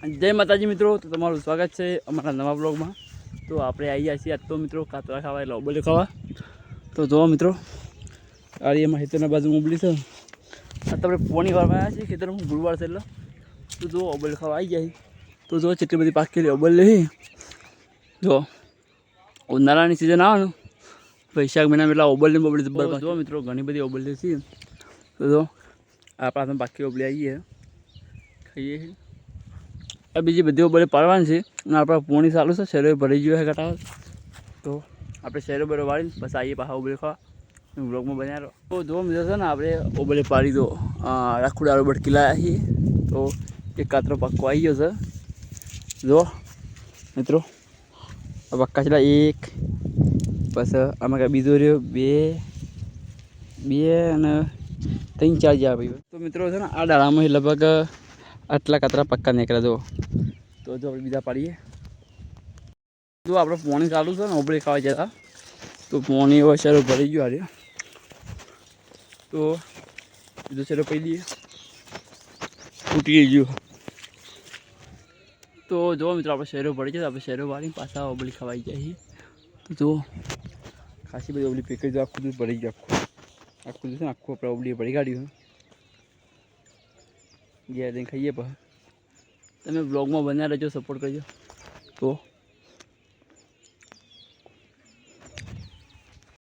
जय माताजी मित्रों, तो तमाરું स्वागत है अमरा नवा ब्लॉग में। तो આપણે આવી ગયા છીએ आज तो मित्रों कातरा खावा એટલે ઓબલે ખાવા। तो જો મિત્રો આ એમાં ખેતરના બાજુ ઉબલી છે આ તો આપણે પોણી વારવા આવ્યા છીએ ખેતરમાં ગુરુવાર છે એટલે તો જો ઓબલે ખાવા આવી જાય તો જો કેટલી બધી પાકેલી ઓબલે છે। જો ઉનાળાની સિઝન આવે ને વૈશાખ મહિનામાં એટલે ઓબલની બબડી જબ્બર જો મિત્રો ઘણી બધી ઓબલે છે। તો જો આપણા તો બાકી ઓબલી આવી છે ખાઈએ છીએ। आ बीजी बधी बड़े पाड़वानी है अपना पोणी चालू है शेरो भरी गयो है कटाव। तो आप शेरो बड़े वाड़ी बस आइए पाछा ओबले खावा ब्लॉग में बना रहो। तो जो मिले है ना आप ओबले पाड़ी दो राखू डालो बटकी लाया ही। तो एक कातरो पक्को आई गयो है जो मित्रों पक्का चला एक बस आम क्या बीजो रो बे बे तीन चार जा भाई। तो मित्रों है ना आ डाला में लगभग आटला कातरा पक्का निकला दो। तो जो बीजा पाड़ीए जो आप पोणी चालू है ने ओबले खावा जता तो पोणी वो शेरो भरी गयो आ। तो बीजो शेरो पी दिए फूटी गयो। तो जो मित्रों आप शेरो भरी जाए आप शेरो वाली पासा ओबली खवाई जाए। तो जो खासी बड़ी ओबली पेक जो आखू दूध भरी गयो आखू दूध आखू अपने ओबली भरी गाड़ी गया दिन खाइए पर तब ब्लॉग में बना रहो सपोर्ट करिए। तो